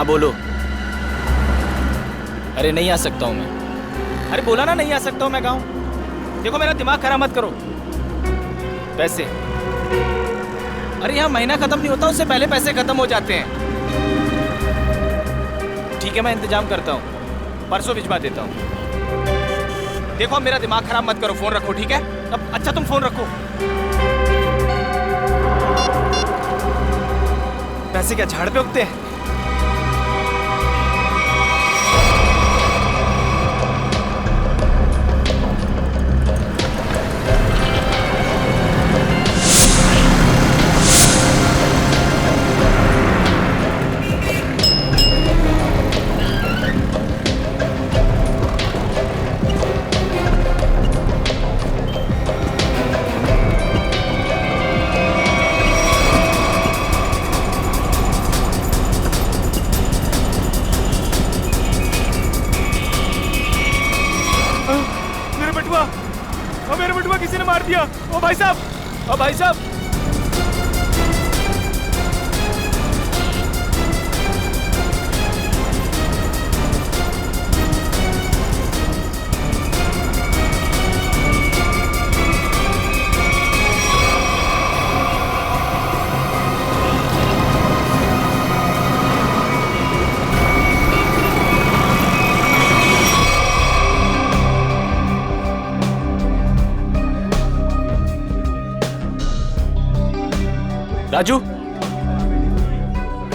हाँ बोलो। अरे नहीं आ सकता हूँ मैं। अरे बोला ना नहीं आ सकता हूँ मैं गाँव। देखो मेरा दिमाग खराब मत करो। पैसे, अरे यहाँ महीना खत्म नहीं होता उससे पहले पैसे खत्म हो जाते हैं। ठीक है मैं इंतजाम करता हूँ, परसों भिजवा देता हूँ। देखो मेरा दिमाग खराब मत करो, फोन रखो ठीक है। अब अच्छा तुम फोन रखो। पैसे क्या झाड़ पे उगते हैं? मेरे बटुआ किसी ने मार दिया। ओ भाई साहब, ओ भाई साहब। राजू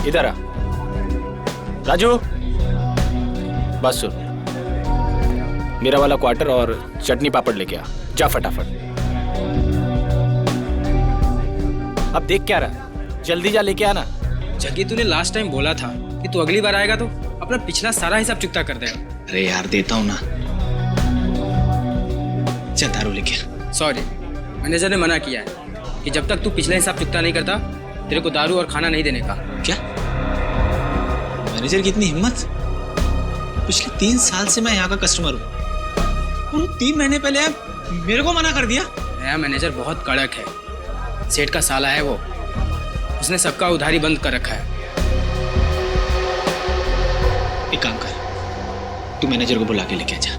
इधर आ। राजू बस सुन, मेरा वाला क्वार्टर और चटनी पापड़ लेके आ, जा फटाफट। अब देख क्या रहा, जल्दी जा लेके आना। जगी तूने लास्ट टाइम बोला था कि तू अगली बार आएगा तो अपना पिछला सारा हिसाब चुकता कर देगा। अरे यार देता हूँ ना, चल दारू लेके आ। सॉरी, मैनेजर ने मना किया है कि जब तक तू पिछला हिसाब चुकता नहीं करता तेरे को दारू और खाना नहीं देने का। क्या मैनेजर की इतनी हिम्मत? पिछले 3 साल से मैं यहाँ का कस्टमर हूँ और 3 महीने पहले मेरे को मना कर दिया। नया मैनेजर बहुत कड़क है, सेठ का साला है वो, उसने सबका उधारी बंद कर रखा है। एक काम कर, तू मैनेजर को बुला के लेके जा।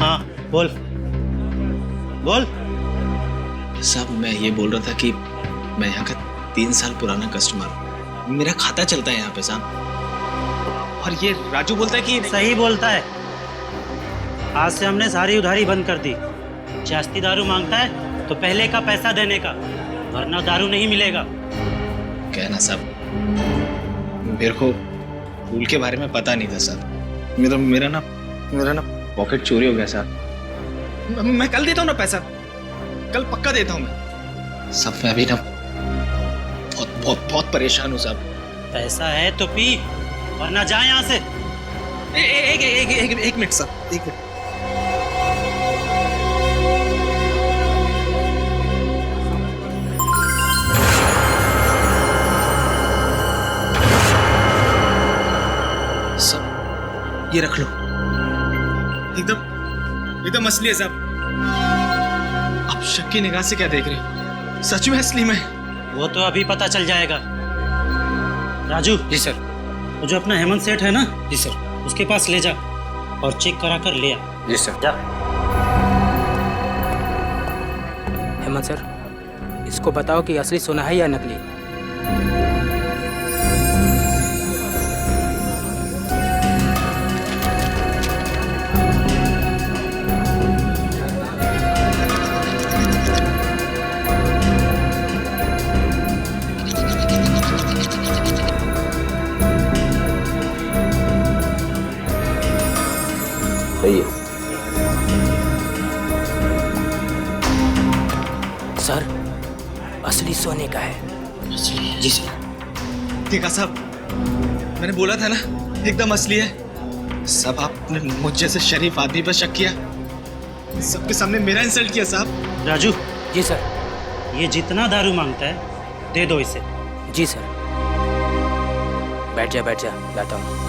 हाँ बोल बोल। साहब मैं ये बोल रहा था कि मैं यहाँ का 3 साल पुराना कस्टमर हूँ, मेरा खाता चलता है यहाँ पे साहब। और ये राजू बोलता है कि सही बोलता है, आज से हमने सारी उधारी बंद कर दी। जास्ती दारू मांगता है तो पहले का पैसा देने का, वरना दारू नहीं मिलेगा। कहना साहब, मेरे को फूल के बारे में पता नहीं था साहब। मेरा ना पॉकेट चोरी हो गया साहब। मैं कल देता हूँ ना पैसा, कल पक्का देता हूँ मैं। सब मैं अभी ना बहुत बहुत बहुत परेशान हूँ साहब। पैसा है तो पी, वरना जा यहाँ से। एक मिनट साहब, एक मिनट। सब ये रख लो, एकदम असली है साहब। आप शक की निगाह से क्या देख रहे हो? सच में असली में? वो तो अभी पता चल जाएगा। राजू। जी सर। वो जो अपना हेमंत सेठ है ना, जी सर, उसके पास ले जा और चेक करा कर ले आ। जी सर। जा। हेमंत सर, इसको बताओ कि असली सोना है या नकली। सही है सर, असली सोने का है। असली? जी सर। देखा साहब, मैंने बोला था ना एकदम असली है। सब आपने मुझ जैसे शरीफ आदमी पर शक किया, सबके सामने मेरा इंसल्ट किया साहब। राजू। जी सर। ये जितना दारू मांगता है दे दो इसे। जी सर। बैठ जा, लाता हूँ।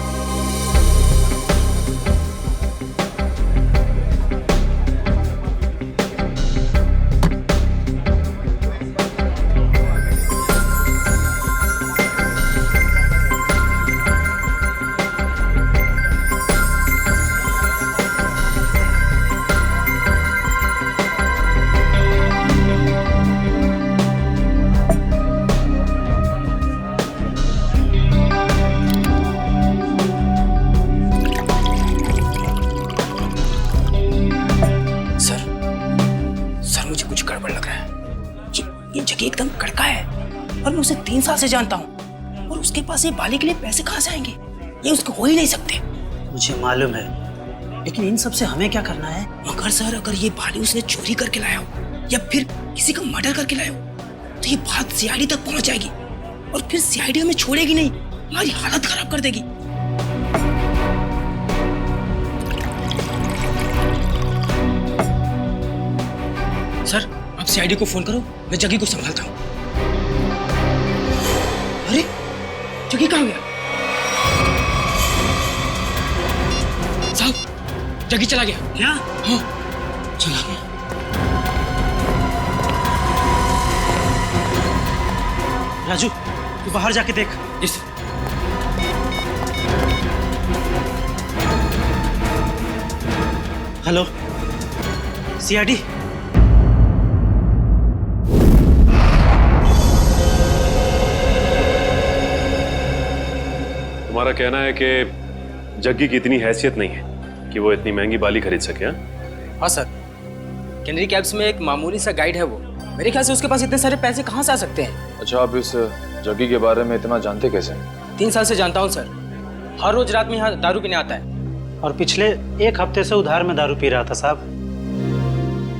ये जगह एकदम कड़का है और मैं उसे 3 साल से जानता हूँ, और उसके पास ये बाली के लिए पैसे कहाँ से आएंगे? ये उसको हो ही नहीं सकते। मुझे मालूम है, लेकिन इन सब से हमें क्या करना है? मगर सर, अगर ये बाली उसने चोरी करके लाया हो या फिर किसी का मर्डर करके लाया हो तो ये बात सीआईडी तक पहुंच जाएगी, और फिर सीआईडी हमें छोड़ेगी नहीं, हमारी हालत खराब कर देगी। सर, आप सीआईडी को फोन करो, मैं जगी को संभालता हूँ। अरे, जगी कहाँ गया? साहब, जगी चला गया। क्या? हाँ, चला गया। राजू, तू बाहर जाके देख। इस हेलो, सीआईडी। तुम्हारा कहना है कि जग्गी की इतनी हैसियत नहीं है कि वो इतनी महंगी बाली खरीद सके? हाँ सर, कैनरी कैब्स में एक मामूली सा गाइड है वो। मेरे ख्याल से उसके पास इतने सारे पैसे कहाँ से आ सकते हैं? अच्छा, आप इस जग्गी के बारे में इतना जानते कैसे? 3 साल से जानता हूँ सर। हर रोज रात में यहाँ दारू पीने आता है। और पिछले 1 हफ्ते से उधार में दारू पी रहा था साहब।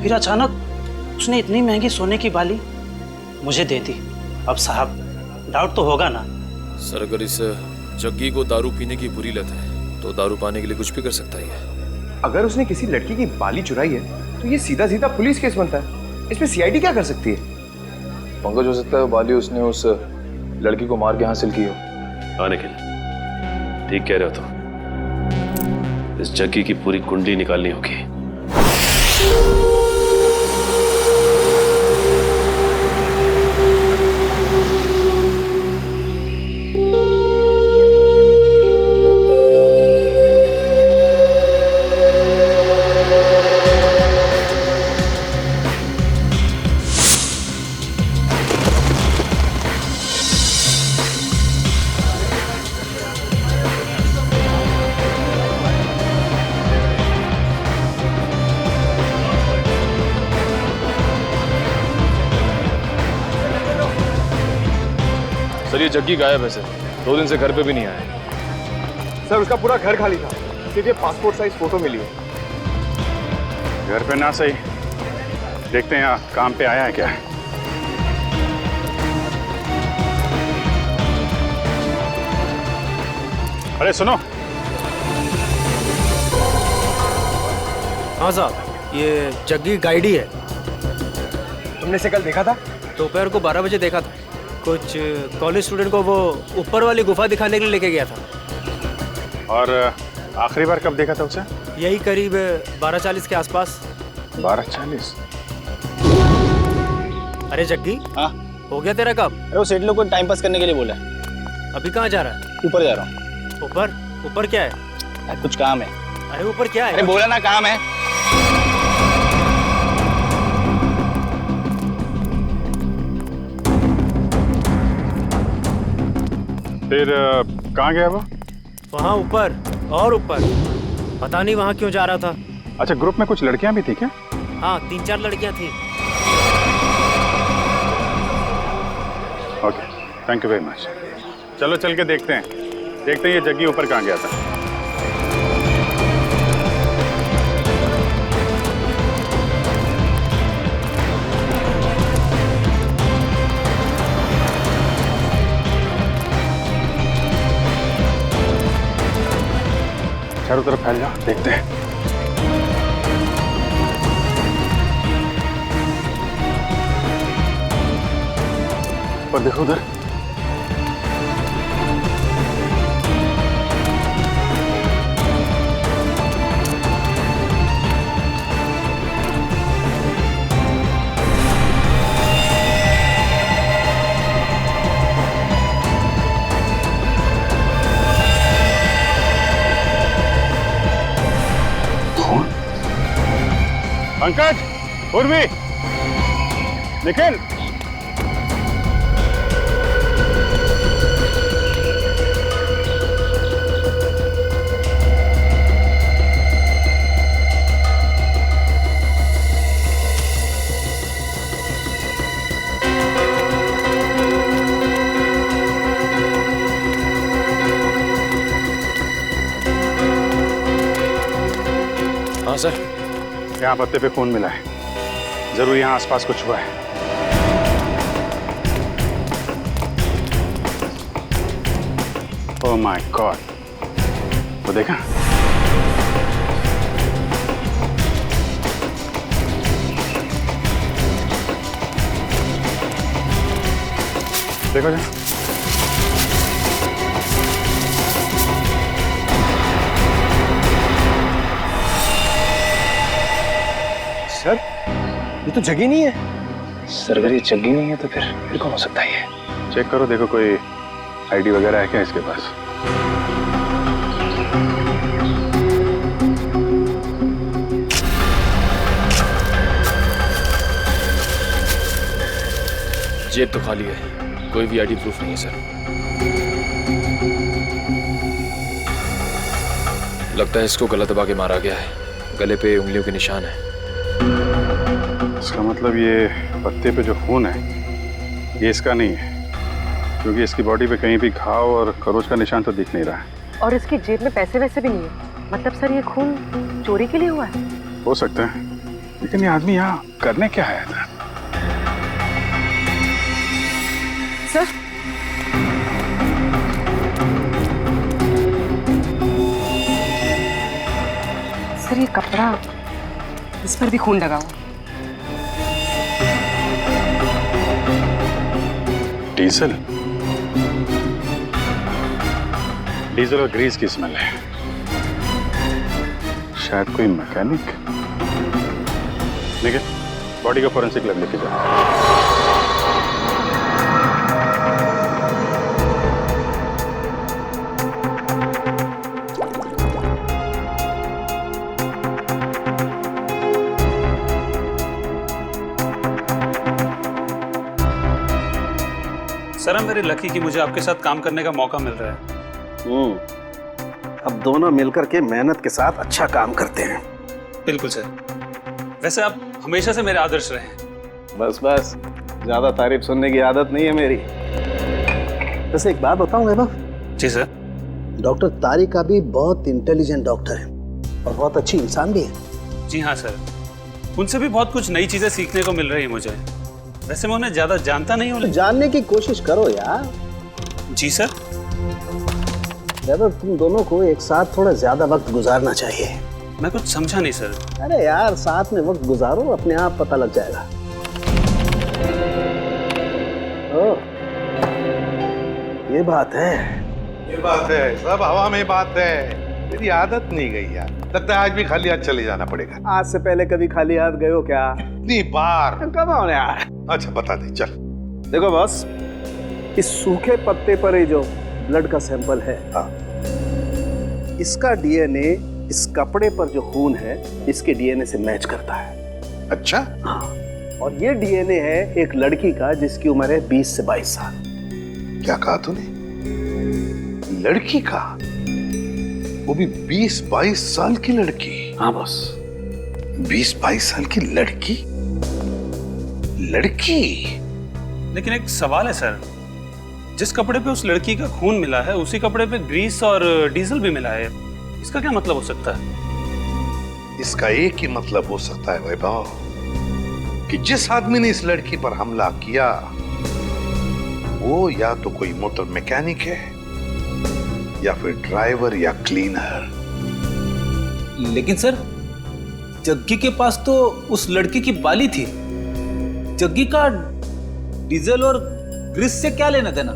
फिर अचानक उसने इतनी महंगी सोने की बाली मुझे दे दी। अब साहब, डाउट तो होगा ना? सर, अगर इस जग्गी को दारू पीने की बुरी लत है तो दारू पाने के लिए कुछ भी कर सकता है। अगर उसने किसी लड़की की बाली चुराई है तो ये सीधा सीधा पुलिस केस बनता है। इसमें सीआईडी क्या कर सकती है? पंकज, हो सकता है बाली उसने उस लड़की को मार के हासिल की हो। हाँ निखिल, ठीक कह रहे हो तुम। इस जग्गी की पूरी कुंडली निकालनी होगी। सर, ये जग्गी गायब है सर। 2 दिन से घर पे भी नहीं आया। सर, उसका पूरा घर खाली था, सिर्फ ये पासपोर्ट साइज फोटो मिली है। घर पे ना सही, देखते हैं यहाँ काम पे आया है क्या। अरे सुनो। हाँ साहब, ये जग्गी गाइड ही है। तुमने इसे कल देखा था? दोपहर को 12 बजे देखा था। कुछ कॉलेज स्टूडेंट को वो ऊपर वाली गुफा दिखाने के लिए लेके गया था। और आखिरी बार कब देखा था उसे? यही करीब 12:40 के आसपास। 12:40? अरे जग्गी, हाँ, हो गया तेरा काम? अरे वो सेठ लोग को टाइम पास करने के लिए बोला है। अभी कहाँ जा रहा है? ऊपर जा रहा हूँ। ऊपर? ऊपर क्या है? कुछ काम है। अरे ऊपर क्या है? अरे बोला ना, काम है। फिर कहाँ गया वो? वहाँ ऊपर और ऊपर, पता नहीं वहाँ क्यों जा रहा था। अच्छा, ग्रुप में कुछ लड़कियां भी थी क्या? हाँ, 3-4 लड़कियाँ थी। Okay, thank you very much. चलो चल के देखते हैं ये जग्गी ऊपर कहाँ गया था। चारों तरफ फैल जाओ, देखते हैं। पर देखो उधर। पंकज, उर्वी, निखिल, हाँ सर। यहाँ पत्ते पे खून मिला है, जरूर यहाँ आसपास कुछ हुआ है। ओह माय गॉड, वो देखा? देखो जी। सर ये तो जगी नहीं है। सर अगर ये जग्गी नहीं है तो फिर कौन हो सकता है ये? चेक करो, देखो कोई आईडी वगैरह है क्या इसके पास? जेब तो खाली है, कोई भी आईडी प्रूफ नहीं है सर। लगता है इसको गला दबा के मारा गया है, गले पे उंगलियों के निशान है। इसका मतलब ये पत्ते पे जो खून है ये इसका नहीं है, क्योंकि इसकी बॉडी पे कहीं भी घाव और खरोच का निशान तो दिख नहीं रहा है। और इसकी जेब में पैसे वैसे भी नहीं है। मतलब सर ये खून चोरी के लिए हुआ है? हो सकता है, लेकिन ये आदमी यहाँ करने क्या आया था? सर सर ये कपड़ा, इस पर भी खून लगा हुआ। डीजल, डीजल और ग्रीस की स्मेल है। शायद कोई मैकेनिक। देखिए, बॉडी का फोरेंसिक लैब लेके जाओ। सर मेरी लकी कि मुझे आपके साथ काम करने का मौका मिल रहा है। अब दोनों मिलकर के मेहनत के साथ अच्छा काम करते हैं। बिल्कुल सर। वैसे आप हमेशा से मेरे आदर्श रहे हैं। बस बस, ज्यादा तारीफ सुनने की आदत नहीं है मेरी। वैसे एक बात बताऊं वैभव? जी सर। डॉक्टर तारिका भी बहुत इंटेलिजेंट डॉक्टर है और बहुत अच्छी इंसान भी है। जी हाँ सर, उनसे भी बहुत कुछ नई चीजें सीखने को मिल रही है मुझे। वैसे मैं उन्हें ज्यादा जानता नहीं हूँ। तो जानने की कोशिश करो यार। जी सर। वैभव, तुम दोनों को एक साथ थोड़ा ज्यादा वक्त गुजारना चाहिए। मैं कुछ समझा नहीं सर। अरे यार, साथ में वक्त गुजारो, अपने आप पता लग जाएगा। ओ, ये बात है। ये बात है, सब हवा में बात है। तेरी आदत नहीं गई यार, लगता है आज भी खाली हाथ चले जाना पड़ेगा। आज से पहले कभी खाली हाथ गए हो क्या? इतनी बार। कब आओ यार। अच्छा बता दे, चल। देखो बॉस, इस सूखे पत्ते पर ये जो ब्लड का सैंपल है, इसका डीएनए इस कपड़े पर जो खून है इसके डीएनए से मैच करता है। अच्छा? हाँ, और ये डीएनए है एक लड़की का जिसकी उम्र है 20 से 22 साल। क्या कहा तूने? लड़की का? वो भी 20-22 साल की लड़की? हाँ बॉस। 20-22 साल की लड़की? लड़की? लेकिन एक सवाल है सर, जिस कपड़े पे उस लड़की का खून मिला है उसी कपड़े पे ग्रीस और डीजल भी मिला है। इसका क्या मतलब हो सकता है? इसका एक ही मतलब हो सकता है वैभव, कि जिस आदमी ने इस लड़की पर हमला किया वो या तो कोई मोटर मैकेनिक है या फिर ड्राइवर या क्लीनर। लेकिन सर, जग्गी के पास तो उस लड़की की बाली थी। जग्गी का डीजल और ग्रीस से क्या लेना देना?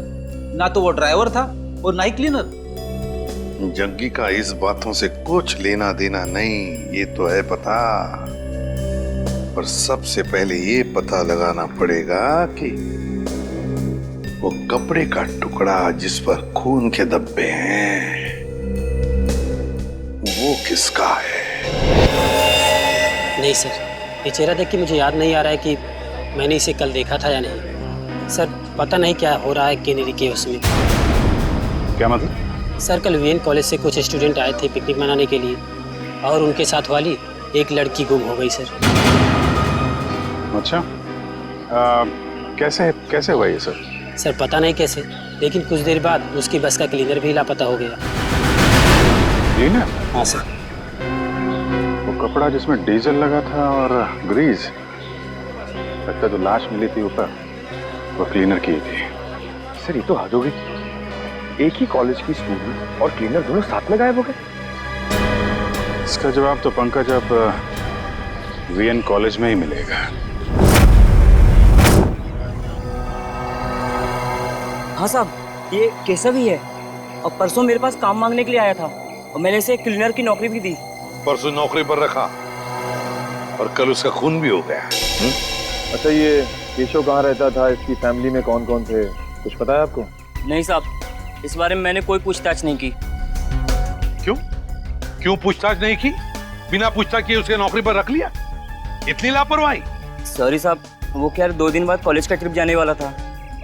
ना तो वो ड्राइवर था और ना ही क्लीनर। जग्गी का इस बातों से कुछ लेना देना नहीं, ये तो है पता। पर सबसे पहले ये पता लगाना पड़ेगा कि वो कपड़े का टुकड़ा जिस पर खून के धब्बे हैं वो किसका है। नहीं सर, ये चेहरा देख के मुझे याद नहीं आ रहा है कि मैंने इसे कल देखा था या नहीं। सर पता नहीं क्या हो रहा है केनेरी के उसमें। क्या मतलब? सर कल वीएन कॉलेज से कुछ स्टूडेंट आए थे पिकनिक मनाने के लिए और उनके साथ वाली एक लड़की गुम हो गई सर। अच्छा, कैसे हुआ ये सर? सर पता नहीं कैसे, लेकिन कुछ देर बाद उसकी बस का क्लीनर भी लापता हो गया। क्लीनर? हाँ सर। वो कपड़ा जिसमें डीजल लगा था और ग्रीस, लगता है जो लाश मिली थी ऊपर वो क्लीनर की थी। सर ये तो हद हो गई। एक ही कॉलेज की स्टूडेंट और क्लीनर दोनों साथ में गायब हो गए। इसका जवाब तो पंकज अब वीएन कॉलेज में ही मिलेगा। हाँ साहब, ये केशव ही है और परसों मेरे पास काम मांगने के लिए आया था और मैंने इसे क्लीनर की नौकरी भी दी। परसों नौकरी पर रखा और कल उसका खून भी हो गया। अच्छा, ये केशव कहाँ रहता था, इसकी फैमिली में कौन कौन थे, कुछ पता है आपको? नहीं साहब, इस बारे में मैंने कोई पूछताछ नहीं की। क्यों पूछताछ नहीं की? बिना पूछताछ किए उसे नौकरी पर रख लिया? इतनी लापरवाही? सॉरी साहब, वो क्या 2 दिन बाद कॉलेज का ट्रिप जाने वाला था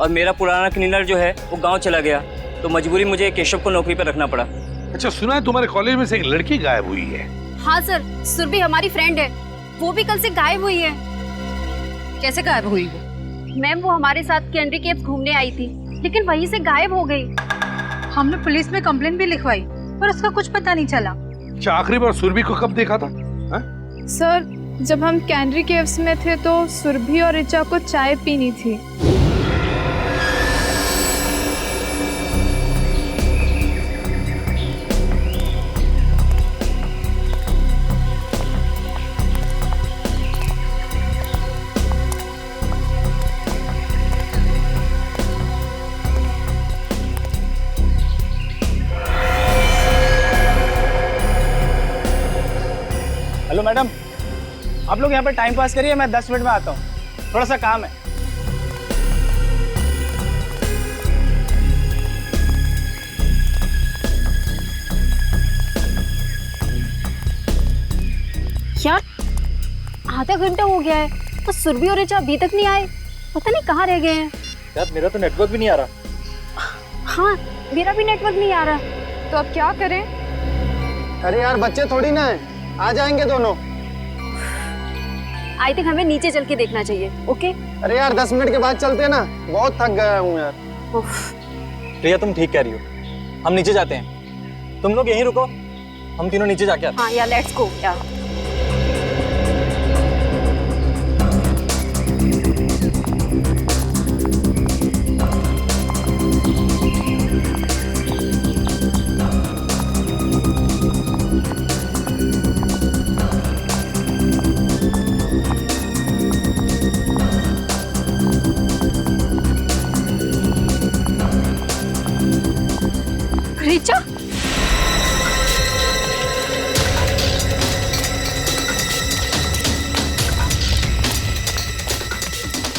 और मेरा पुराना क्लीनर जो है वो गांव चला गया, तो मजबूरी मुझे केशव को नौकरी पर रखना पड़ा। अच्छा, सुना है तुम्हारे कॉलेज में से एक लड़की गायब हुई है? हाँ सर, सुरभि हमारी फ्रेंड है, वो भी कल से गायब हुई है। कैसे गायब हुई वो? मैम, वो हमारे साथ कैनरी केव्स घूमने आई थी, लेकिन वहीं से गायब हो गई। हमने पुलिस में कंप्लेंट भी लिखवाई पर उसका कुछ पता नहीं चला। अच्छा, आखिरी बार सुरभि को कब देखा था? सर, जब हम कैनरी केव्स में थे तो सुरभि और ऋचा को चाय पीनी थी। हेलो मैडम, आप लोग यहाँ पे टाइम पास करिए, मैं 10 मिनट में आता हूँ, थोड़ा सा काम है। यार, आधा घंटा हो गया है और सुरभि और ऋचा अभी तक नहीं आए, पता नहीं कहाँ रह गए हैं। यार, मेरा तो नेटवर्क भी नहीं आ रहा। हाँ, मेरा भी नेटवर्क नहीं आ रहा, तो अब क्या करें? अरे यार, बच्चे थोड़ी ना है, आ जाएंगे दोनों। आई थिंक हमें नीचे चल के देखना चाहिए। ओके? अरे यार 10 मिनट के बाद चलते हैं ना, बहुत थक गया हूँ यार। प्रिया, तुम ठीक कह रही हो, हम नीचे जाते हैं, तुम लोग यहीं रुको, हम तीनों नीचे जाके आते हैं। हाँ यार, लेट्स गो यार। ऋचा,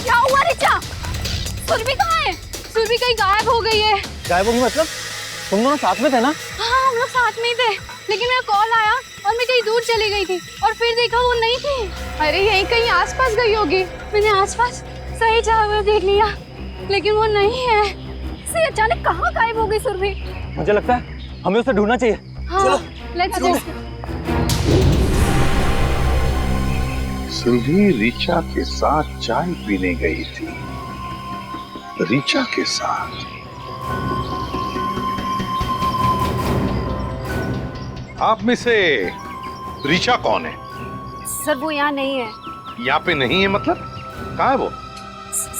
क्या हुआ ऋचा? सुरभि कहाँ है? सुरभि कहीं गायब हो गई है। गायब होगी मतलब? तुम दोनों साथ में थे ना? हाँ, हम लोग साथ में ही थे, लेकिन मेरा कॉल आया और मैं कहीं दूर चली गई थी और फिर देखा वो नहीं थी। अरे यहीं कहीं आसपास गई होगी। मैंने आसपास सही जगह देख लिया, लेकिन वो नहीं है। से अचानक कहाँ गायब हो गई सुरभि? मुझे लगता है हमें उसे ढूंढना चाहिए। हाँ, चलो, लेट्स गो। सुरभि ऋचा के साथ चाय पीने गई थी। ऋचा के साथ? आप में से ऋचा कौन है? सर, वो यहाँ नहीं है। यहाँ पे नहीं है मतलब? कहाँ है वो?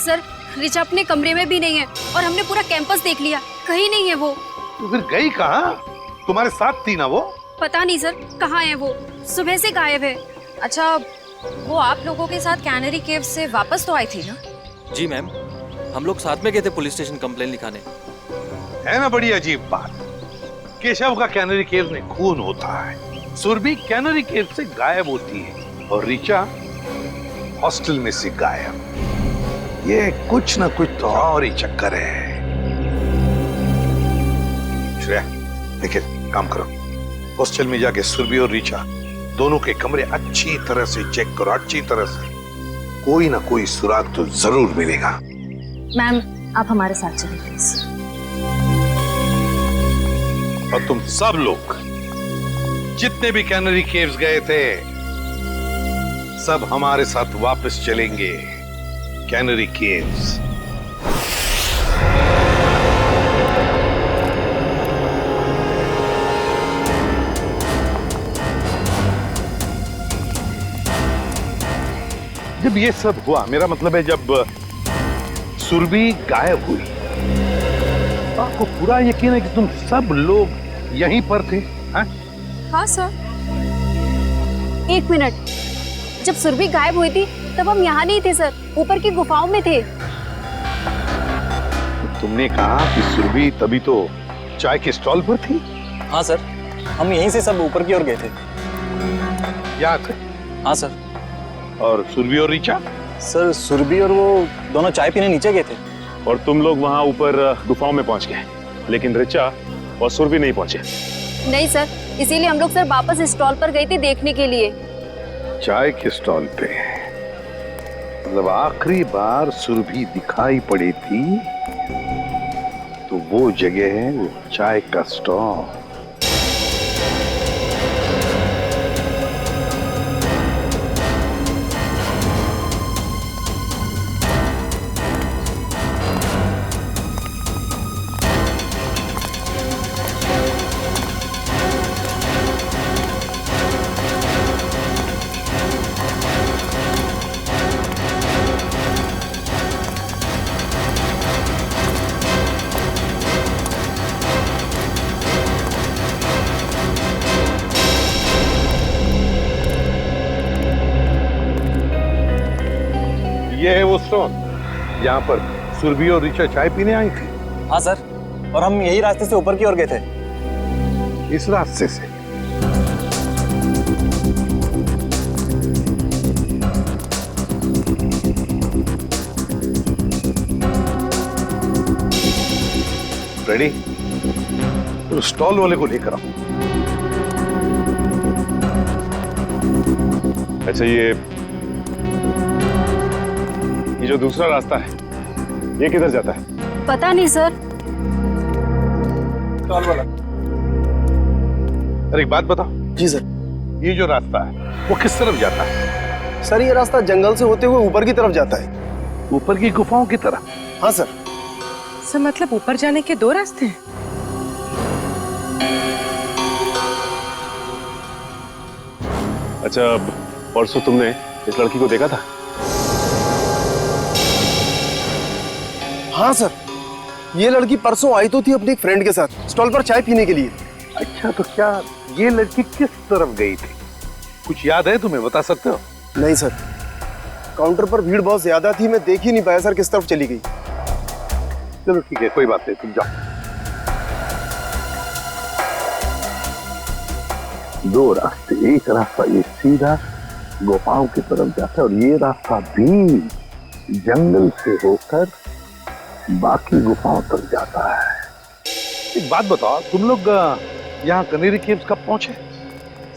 सर, ऋचा अपने कमरे में भी नहीं है और हमने पूरा कैंपस देख लिया, कहीं नहीं है वो। तो फिर गई कहाँ? तुम्हारे साथ थी ना वो? पता नहीं सर, कहाँ है वो, सुबह से गायब है। अच्छा, वो आप लोगों के साथ कैनरी केव्स से वापस तो आई थी ना? जी मैम, हम लोग साथ में गए थे पुलिस स्टेशन कंप्लेन लिखाने। है ना बड़ी अजीब बात। केशव का कैनरी केव्स में खून होता है, सुरभि कैनरी केव्स से गायब होती है और ऋचा हॉस्टल में से गायब। ये कुछ ना कुछ तो और ही चक्कर है। श्रेया, देखिए, काम करो, हॉस्टल में जाके सुरभि और ऋचा दोनों के कमरे अच्छी तरह से चेक करो, अच्छी तरह से। कोई ना कोई सुराग तो जरूर मिलेगा। मैम, आप हमारे साथ चलिए प्लीज। और तुम सब लोग जितने भी कैनरी केव्स गए थे, सब हमारे साथ वापस चलेंगे कैनरी केव्स। जब ये सब हुआ, मेरा मतलब है जब सुरभि गायब हुई, आपको पूरा यकीन है कि तुम सब लोग यहीं पर थे? हाँ सर। 1 मिनट, जब सुरभि गायब हुई थी तब हम यहाँ नहीं थे सर, ऊपर की गुफाओं में थे। तुमने कहा कि सुरभि तभी तो चाय के स्टॉल पर थी? हाँ सर, हम यहीं से सब ऊपर की ओर गए थे। यहाँ थे? हाँ सर। और सुरभि और ऋचा? सर सुरभि और वो दोनों चाय पीने नीचे गए थे। और तुम लोग वहां ऊपर गुफाओं में पहुंच गए, लेकिन ऋचा और सुरभि नहीं पहुंचे। नहीं सर, इसीलिए हम लोग सर वापस स्टॉल पर गए थे देखने के लिए। चाय के स्टॉल पे? मतलब आखिरी बार सुरभि दिखाई पड़ी थी तो वो जगह है वो चाय का स्टॉल। ये है वो स्टॉल यहाँ पर सुरभि और ऋचा चाय पीने आई थी? हाँ सर, और हम यही रास्ते से ऊपर की ओर गए थे। इस रास्ते से? रेडी? तो स्टॉल वाले को लेकर आओ। अच्छा, ये जो दूसरा रास्ता है ये किधर जाता है? पता नहीं सर। स्टॉल वाला, अरे एक बात बताओ। जी सर। ये जो रास्ता है वो किस तरफ जाता है? सर ये रास्ता जंगल से होते हुए ऊपर की तरफ जाता है। ऊपर की गुफाओं की तरफ? हाँ सर। सर मतलब ऊपर जाने के 2 रास्ते हैं? अच्छा, परसों तुमने इस लड़की को देखा था? हाँ सर, ये लड़की परसों आई तो थी अपनी एक फ्रेंड के साथ स्टॉल पर चाय पीने के लिए। अच्छा, तो क्या ये लड़की किस तरफ गई थी? कुछ याद है तुम्हें, बता सकते हो? नहीं सर, काउंटर पर भीड़ बहुत ज्यादा थी, मैं देख ही नहीं पाया सर किस तरफ चली गई। चलो ठीक है, कोई बात नहीं, तुम जाओ। 2 रास्ते, एक रास्ता ये सीधा गुफाओं की तरफ जाता है और ये रास्ता भी जंगल से होकर बाकी गुफाओं तक जाता है। एक बात बताओ, तुम लोग यहाँ कनेरी केव्स कब पहुंचे?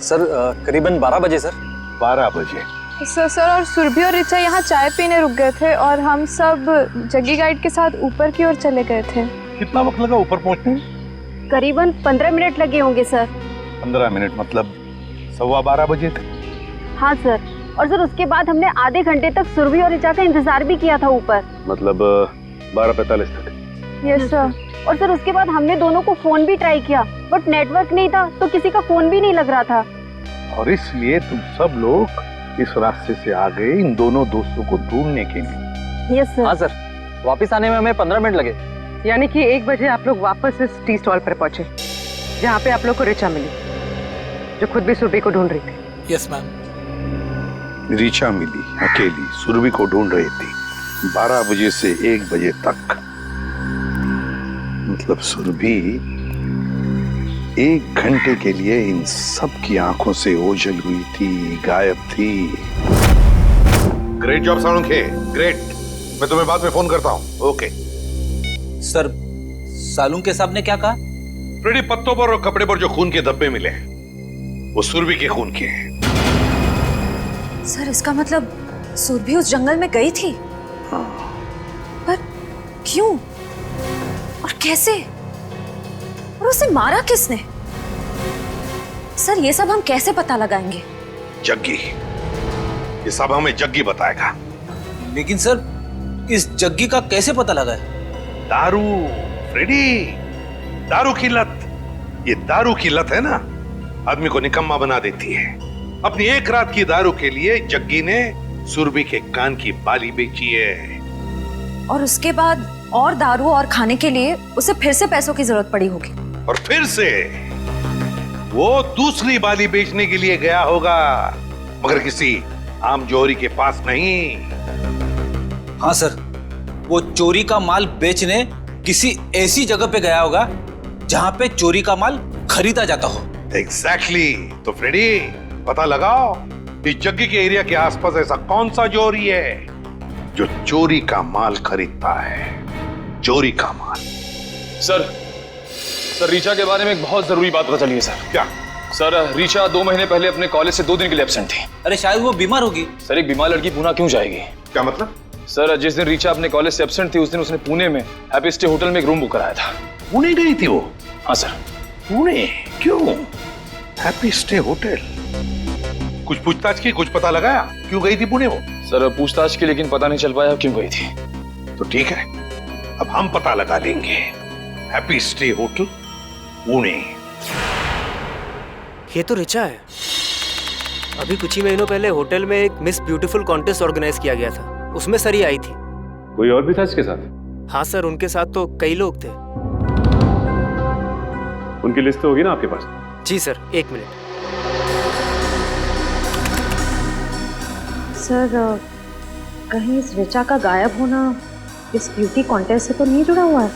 सर करीबन 12 बजे सर। 12 बजे? सर और सुरभि और ऋचा यहाँ चाय पीने रुक गए थे और हम सब जग्गी गाइड के साथ ऊपर की ओर चले गए थे। कितना वक्त लगा ऊपर पहुंचने में? करीबन 15 मिनट लगे होंगे सर। 15 मिनट मतलब 12:15 बजे थे? हाँ सर, और सर उसके बाद हमने आधे घंटे तक सुरभि और ऋचा का इंतजार भी किया था ऊपर। मतलब 12:45 तक? Yes sir. और सर उसके बाद हमने दोनों को फोन भी ट्राई किया, बट नेटवर्क नहीं था तो किसी का फोन भी नहीं लग रहा था। और इसलिए तुम सब लोग इस रास्ते से आ गए इन दोनों दोस्तों को ढूंढने के लिए? Yes sir. हाँ सर, वापस आने में हमें 15 मिनट लगे। यानी कि 1 बजे आप लोग वापस इस टी स्टॉल पर पहुंचे जहाँ पे आप लोग को ऋचा मिली, जो खुद भी सुरभि को ढूंढ रही थी। Yes ma'am. ऋचा मिली अकेली, सुरभि को ढूंढ रही थी 12 बजे से 1 बजे तक। मतलब सुरभि 1 घंटे के लिए इन सब की आंखों से ओझल हुई थी, गायब थी। Great job Salunkhe, great. मैं तुम्हें बाद में फोन करता हूँ। Okay sir. सालुंखे साहब ने क्या कहा? फ्रेडी, पत्तों पर और कपड़े पर जो खून के धब्बे मिले वो सुरभि के खून के हैं। सर इसका मतलब सुरभि उस जंगल में गई थी? हाँ। पर क्यों और कैसे, और उसे मारा किसने? सर ये सब हम कैसे पता लगाएंगे? जग्गी, ये सब हमें जग्गी बताएगा। लेकिन सर इस जग्गी का कैसे पता लगाए? दारू फ्रेडी, दारू की लत। ये दारू की लत है ना, आदमी को निकम्मा बना देती है। अपनी 1 रात की दारू के लिए जग्गी ने सुरभि के कान की बाली बेची है। और उसके बाद और दारू और खाने के लिए उसे फिर से पैसों की जरूरत पड़ी होगी। और फिर से वो दूसरी बाली बेचने के लिए गया होगा, मगर किसी आम जौहरी के पास नहीं। हाँ सर, वो चोरी का माल बेचने किसी ऐसी जगह पे गया होगा जहां पे चोरी का माल खरीदा जाता हो। एग्जैक्टली। तो फ्रेडी, पता लगाओ इस जग्गी के एरिया के आसपास ऐसा कौन सा जौहरी है जो चोरी का माल खरीदता है। चोरी का माल। सर रीचा के बारे में एक बहुत जरूरी बात पता चली है सर। क्या? सर रीचा 2 महीने पहले अपने कॉलेज से 2 दिन के लिए एब्सेंट थी। अरे शायद वो बीमार होगी। सर एक बीमार लड़की पुणे क्यों जाएगी? क्या मतलब? सर जिस दिन रीचा अपने कॉलेज से एब्सेंट थी उस दिन उसने पुणे में हैप्पी स्टे होटल में एक रूम बुक कराया था। पुणे गई थी वो? हाँ सर। पुणे क्यों? Happy stay hotel. कुछ पूछताछ की, कुछ पता लगाया क्यों गई थी पुणे वो? सर पूछताछ की, लेकिन पता नहीं चल पाया क्यों गई थी। तो ठीक है, अब हम पता लगा लेंगे। Happy stay hotel Pune. ये तो ऋचा है। अभी कुछ ही महीनों पहले होटल में एक मिस ब्यूटीफुल कॉन्टेस्ट ऑर्गेनाइज किया गया था, उसमें सरी आई थी। कोई और भी था इसके साथ? हाँ सर, उनके साथ तो कई लोग थे। उनकी लिस्ट तो होगी ना आपके पास? जी सर, 1 मिनट। सर कहीं इस ऋचा का गायब होना इस ब्यूटी कॉन्टेस्ट से तो नहीं जुड़ा हुआ है?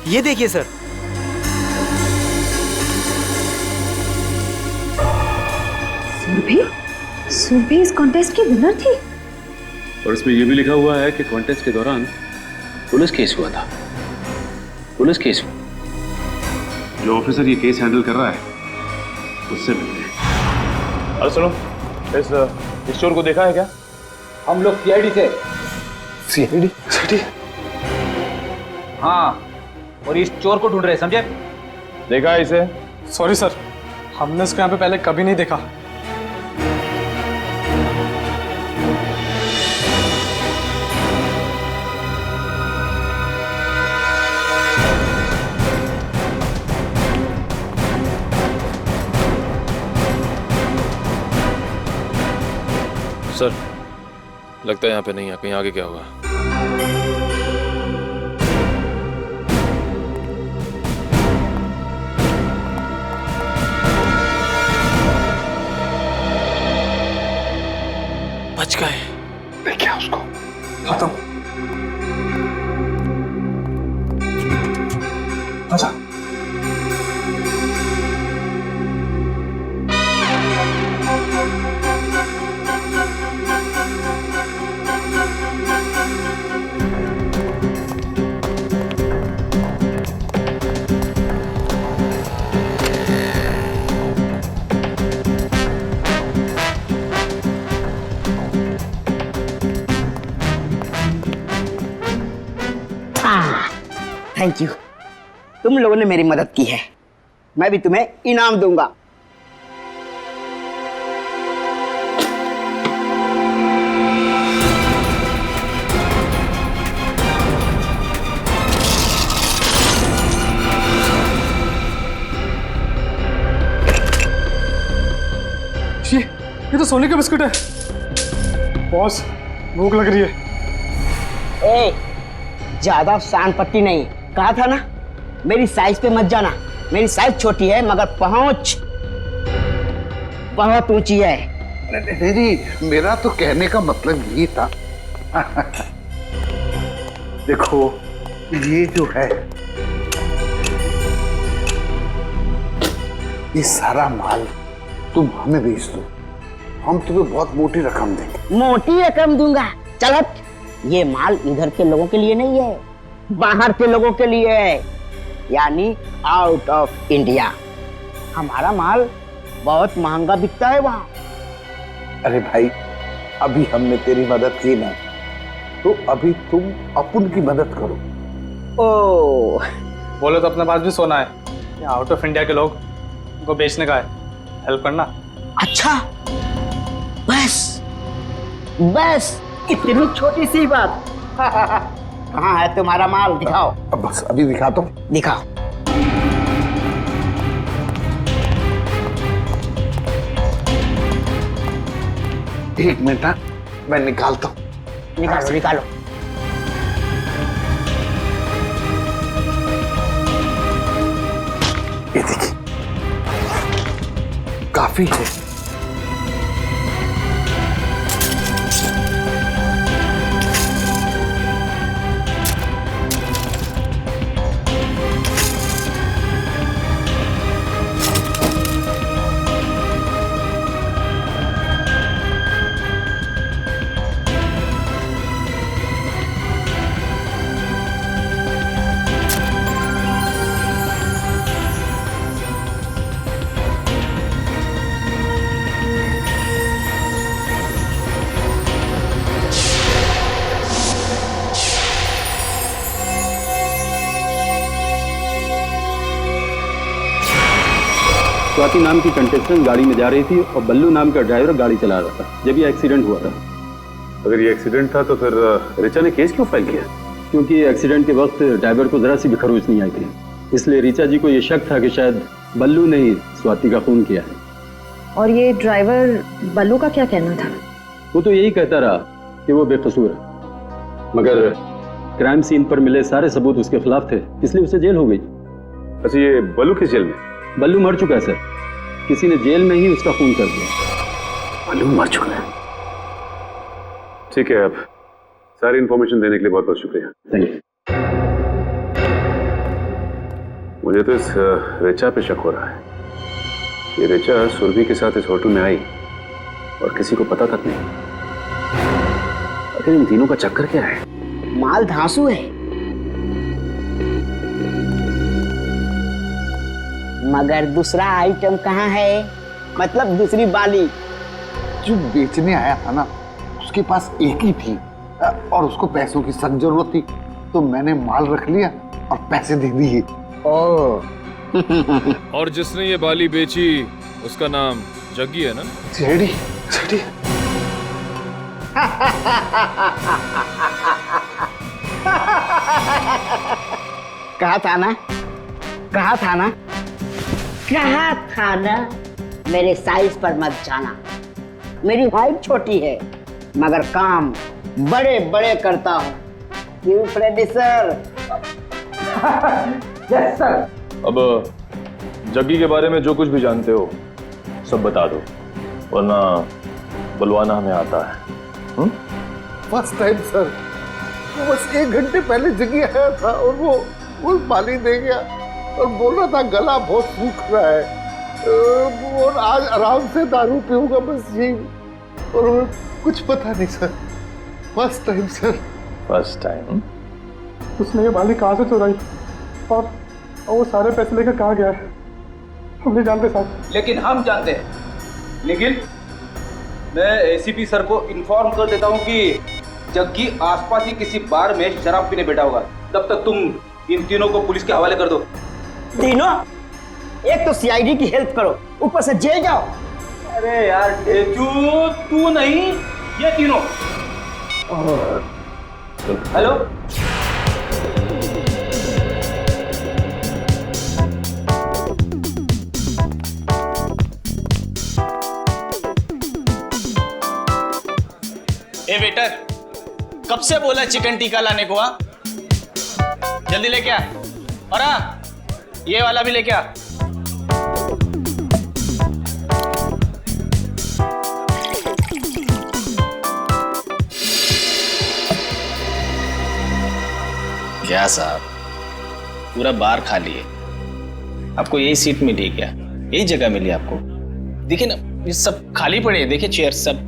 ये देखिए सर। सुरभि इस कॉन्टेस्ट की विनर थी। और इसमें यह भी लिखा हुआ है कि कॉन्टेस्ट के दौरान पुलिस केस हुआ था। पुलिस केस हुआ। जो ऑफिसर ये केस हैंडल कर रहा है उससे मिलते हैं। अरे सुनो, इस चोर को देखा है क्या? हम लोग सीआईडी से। सीआईडी? हाँ, और इस चोर को ढूंढ रहे हैं, समझे? देखा है इसे? सॉरी सर, हमने इसको यहाँ पे पहले कभी नहीं देखा। सर लगता है यहाँ पे नहीं है, कहीं आगे क्या होगा? बच गए। देखिए उसको। खत्म। अच्छा। थैंक यू, तुम लोगों ने मेरी मदद की है, मैं भी तुम्हें इनाम दूंगा। ये तो सोने का बिस्कुट है। बॉस, भूख लग रही है। ए, ज्यादा शान पट्टी नहीं, कहा था ना मेरी साइज पे मत जाना। मेरी साइज छोटी है मगर पहुंच बहुत ऊंची है। नहीं, मेरा तो कहने का मतलब यही था। देखो ये जो है, ये सारा माल तुम हमें बेच दो, हम तुम्हें बहुत मोटी रकम देंगे। मोटी रकम दूंगा? चल हट, ये माल इधर के लोगों के लिए नहीं है, बाहर के लोगों के लिए है, यानी आउट ऑफ इंडिया। हमारा माल बहुत महंगा बिकता है वहां। अरे भाई, अभी हमने तेरी मदद की ना, तो अभी तुम अपन की मदद करो। ओ, बोले तो अपने पास भी सोना है, आउट ऑफ इंडिया के लोग उनको बेचने का है, हेल्प करना। अच्छा, बस बस इतनी छोटी सी बात। कहाँ है तुम्हारा माल, दिखाओ। अब बस अभी दिखाता हूँ। दिखाओ। एक मिनट ना, मैं निकालता हूँ। निकालो निकालो। ये देखिए, काफी है। स्वाति नाम की कंटेस्टेंट गाड़ी में जा रही थी और बल्लू नाम का ड्राइवर गाड़ी चला रहा था जब ये एक्सीडेंट हुआ था। अगर ये एक्सीडेंट था तो फिर ऋचा ने केस क्यों फाइल किया? क्योंकि एक्सीडेंट के वक्त ड्राइवर को जरा सी भी खरोच नहीं आई थी, इसलिए ऋचा जी को ये शक था कि शायद बल्लू ने ही स्वाति का खून किया है। और ये ड्राइवर बल्लू का क्या कहना था? वो तो यही कहता रहा कि वो बेकसूर है, मगर क्राइम सीन पर मिले सारे सबूत उसके खिलाफ थे, इसलिए उसे जेल हो गई। अच्छा, ये बल्लू किस जेल में? बल्लू मर चुका है सर, किसी ने जेल में ही उसका खून कर दिया। बल्लू मर चुका है? ठीक है, अब सारी इंफॉर्मेशन देने के लिए बहुत बहुत शुक्रिया। Thank you. मुझे तो इस ऋचा पे शक हो रहा है। ये ऋचा सुरभि के साथ इस होटल में आई और किसी को पता तक नहीं। आखिर इन तीनों का चक्कर क्या है? माल धांसू है, मगर दूसरा आइटम कहाँ है? मतलब दूसरी बाली। जो बेचने आया था ना, उसके पास एक ही थी और उसको पैसों की सख्त जरूरत थी, तो मैंने माल रख लिया और पैसे दे दिए। और जिसने ये बाली बेची उसका नाम जग्गी है ना? JD, JD. कहा था ना, कहा था ना, कहा था ना, मेरे साइज पर मत जाना। मेरी हाइट छोटी है मगर काम बड़े बड़े करता हूँ। क्यों प्रोड्यूसर? Yes sir. अब जग्गी के बारे में जो कुछ भी जानते हो सब बता दो, वरना बुलवाना हमें आता है। फर्स्ट टाइम सर, वो बस 1 घंटे पहले जगी आया था और वो बाली दे गया और बोल रहा था गला बहुत सूख रहा है और आज आराम से दारू पीऊंगा, बस यही। और कुछ पता नहीं sir, first time sir. First time? उसने ये बाली कहाँ से चुराई और वो सारे पैसे लेकर कहाँ गया है हम नहीं जानते साहब। लेकिन हम जानते हैं। निखिल, मैं एसीपी सर को इन्फॉर्म कर देता हूँ कि जग्गी आसपास ही किसी बार में शराब पीने बैठा होगा। तब तक तुम इन तीनों को पुलिस के हवाले कर दो। तीनों? एक तो सीआईडी की हेल्प करो, ऊपर से जेल जाओ। अरे यार ढेचू, तू नहीं, ये तीनों। हेलो, ए वेटर, कब से बोला चिकन टिक्का लाने को? आ जल्दी लेके आ। और ये वाला भी लेके आ। क्या साहब, पूरा बार खाली है, आपको यही सीट मिली क्या? यही जगह मिली आपको? देखिए ना, ये सब खाली पड़े हैं, देखिए चेयर सब।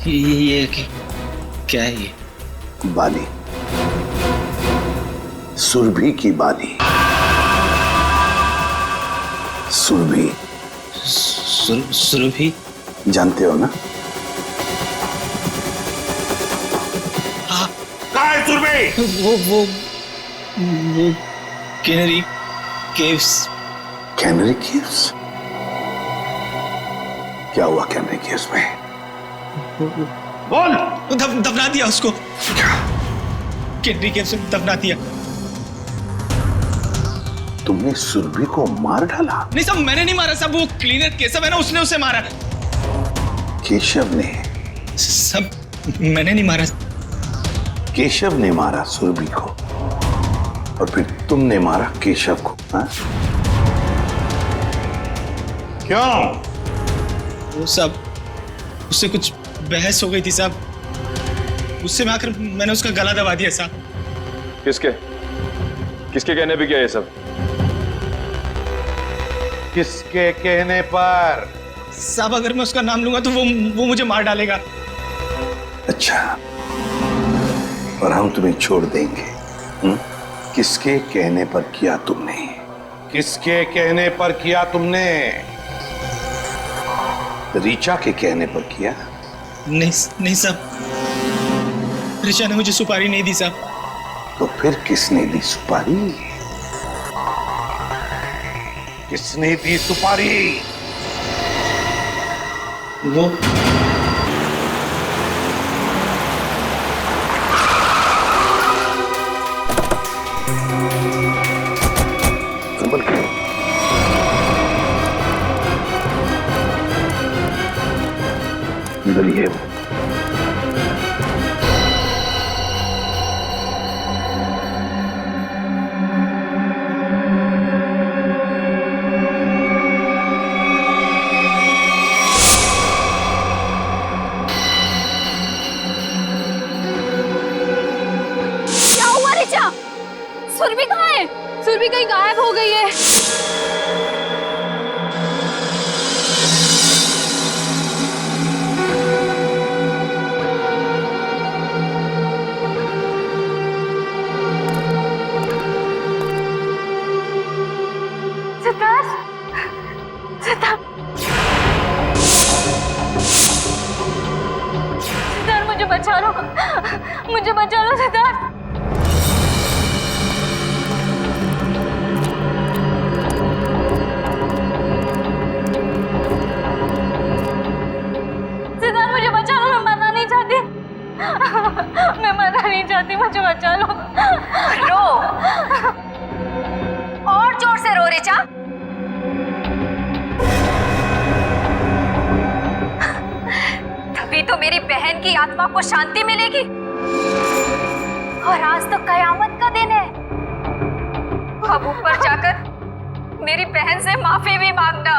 ये क्या है ये? बाली, सुरभि की बाली। सुरभि? सुरभि? जानते हो ना? वो कैनरी केव्स। Canary caves? क्या हुआ कैनरी केव्स में? बोल। दफना दिया उसको। कैनरी केव्स में दफना दिया। तुमने सुरभि को मार डाला? नहीं साहब, मैंने नहीं मारा साहब, वो क्लीनर केशव है ना, उसने उसे मारा। केशव ने? सब मैंने नहीं मारा। केशव ने मारा सुरभि को और फिर तुमने मारा केशव को, हाँ? क्यों? वो सब उससे कुछ बहस हो गई थी साहब, उससे मैं आकर मैंने उसका गला दबा दिया साहब। किसके किसके कहने पे किया ये सब? किसके कहने पर? साहब अगर मैं उसका नाम लूंगा तो वो मुझे मार डालेगा। अच्छा, और हम तुम्हें छोड़ देंगे? किसके कहने पर किया तुमने? किसके कहने पर किया तुमने? ऋचा के कहने पर किया? नहीं साहब, ऋचा ने मुझे सुपारी नहीं दी साहब। तो फिर किसने दी सुपारी? किसने दी सुपारी? वो इधर ही है वो। क्या हुआ ऋचा? सुरभि कहाँ है? सुरभि कहीं गायब हो गई है। सिद्धार्थ, मुझे बचा लो, मुझे बचा लो सिद्धार्थ। सिद्धार्थ मुझे बचा लो, मैं मरना नहीं चाहती, मैं मरना नहीं चाहती, मुझे बचा लो। रो, और जोर से रो ऋचा। तभी तो मेरी बहन की आत्मा को शांति मिलेगी। और आज तो कयामत का दिन है। अब ऊपर जाकर मेरी बहन से माफी भी मांगना।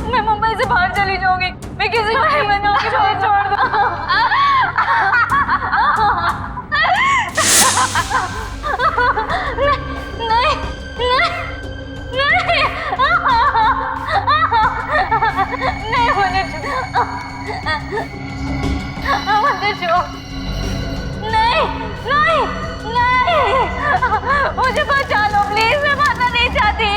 मैं मुंबई से बाहर चली जाऊंगी, मैं किसी को नहीं मनाऊंगी, मुझे छोड़ दो। नहीं नहीं नहीं नहीं, मुझे छोड़, नहीं नहीं नहीं, मुझे बचा लो प्लीज, मैं मरना नहीं चाहती।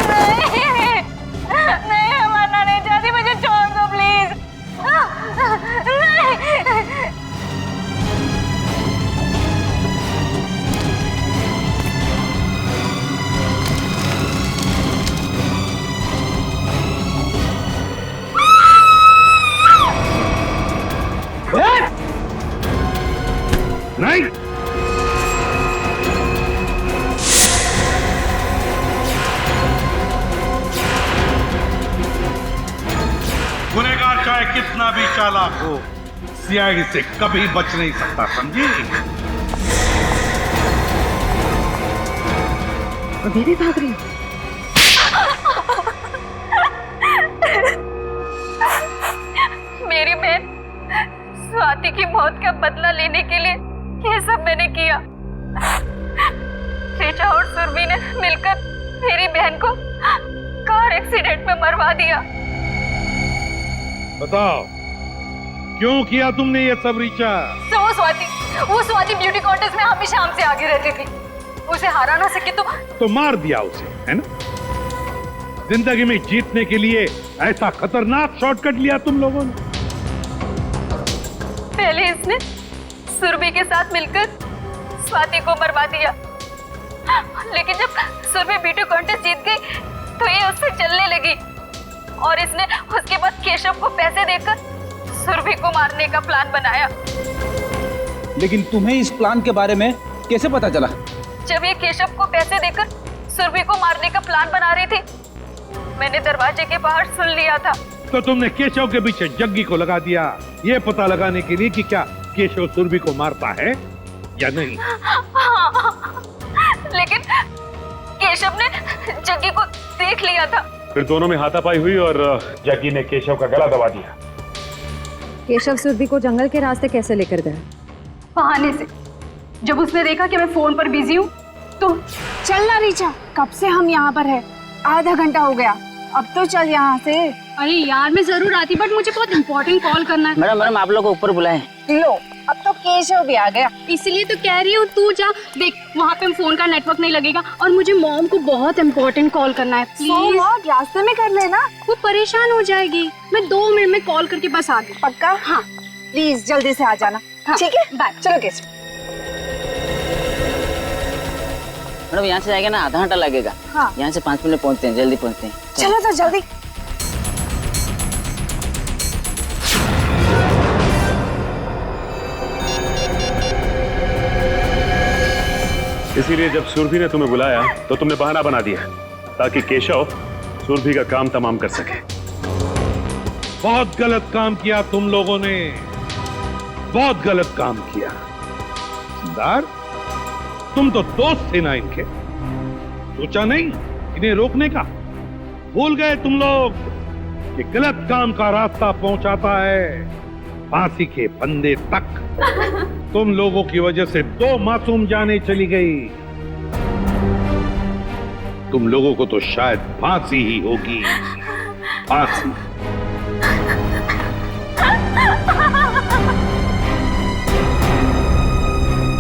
नहीं मैं मरना नहीं चाहती, मुझे छोड़ दो प्लीज। नहीं। नहीं, गुनहगार चाहे कितना भी चालाक हो, सीआईडी से कभी बच नहीं सकता, समझी? अभी भी भाग रही हो? मेरी बहन स्वाति की मौत का बदला लेने के लिए ये सब मैंने किया। ऋचा और सुरभि ने मिलकर मेरी बहन को कार एक्सीडेंट में मरवा दिया। बताओ क्यों किया तुमने ये सब ऋचा? वो स्वाति ब्यूटी कॉन्टेस्ट में हमेशा हमसे आगे रहती थी। उसे हरा ना सके तो मार दिया उसे, है ना? जिंदगी में जीतने के लिए ऐसा खतरनाक शॉर्टकट लिया तुम लोगों ने। पहले इसने सुरभि के साथ मिलकर स्वाति को मरवा दिया, लेकिन जब सुरभि ब्यूटी कॉन्टेस्ट जीत गई तो ये उससे जलने लगी और इसने उसके बाद केशव को पैसे देकर सुरभि को मारने का प्लान बनाया। लेकिन तुम्हें इस प्लान के बारे में कैसे पता चला? जब ये केशव को पैसे देकर सुरभि को मारने का प्लान बना रही थी, मैंने दरवाजे के बाहर सुन लिया था। तो तुमने केशव के पीछे जग्गी को लगा दिया, ये पता लगाने के लिए कि क्या केशव सुरभि को मारता है या नहीं? लेकिन केशव ने जग्गी को देख लिया था। फिर दोनों में हाथापाई हुई और जग्गी ने केशव का गला दबा दिया। केशव सुरभि को जंगल के रास्ते कैसे लेकर गया? बहाने से। जब उसने देखा कि मैं फोन पर बिजी हूँ तो चल ना रीचा, कब से हम यहाँ पर है, आधा घंटा हो गया, अब तो चल यहाँ से। अरे यार मैं जरूर आती, बट मुझे बहुत इम्पोर्टेंट कॉल करना है। मैडम आप लोग को ऊपर बुलाएं। लो, अब तो केशव भी आ गया। इसलिए तो कह रही हूँ तू जा, देख वहाँ पे फोन का नेटवर्क नहीं लगेगा और मुझे मॉम को बहुत इम्पोर्टेंट कॉल करना है। प्लीज रास्ते में कर लेना, वो परेशान हो जाएगी। मैं 2 मिनट में कॉल करके बस आ गई। पक्का? हाँ प्लीज जल्दी से आ जाना। हाँ, ठीक है, बाय। चलो केशव। मैडम यहाँ से जाएगा ना, आधा घंटा लगेगा। हाँ। यहाँ से 5 मिनट पहुँचते हैं, जल्दी पहुँचते हैं। चलो तो जल्दी। इसीलिए जब सुरभि ने तुम्हें बुलाया तो तुमने बहाना बना दिया ताकि केशव सुरभि का काम तमाम कर सके। बहुत गलत काम किया तुम लोगों ने, बहुत गलत काम किया। सिद्धार्थ, तुम तो दोस्त थे ना इनके, सोचा नहीं इन्हें रोकने का? भूल गए तुम लोग कि गलत काम का रास्ता पहुंचाता है फांसी के फंदे तक। तुम लोगों की वजह से 2 मासूम जानें चली गई। तुम लोगों को तो शायद फांसी ही होगी, फांसी।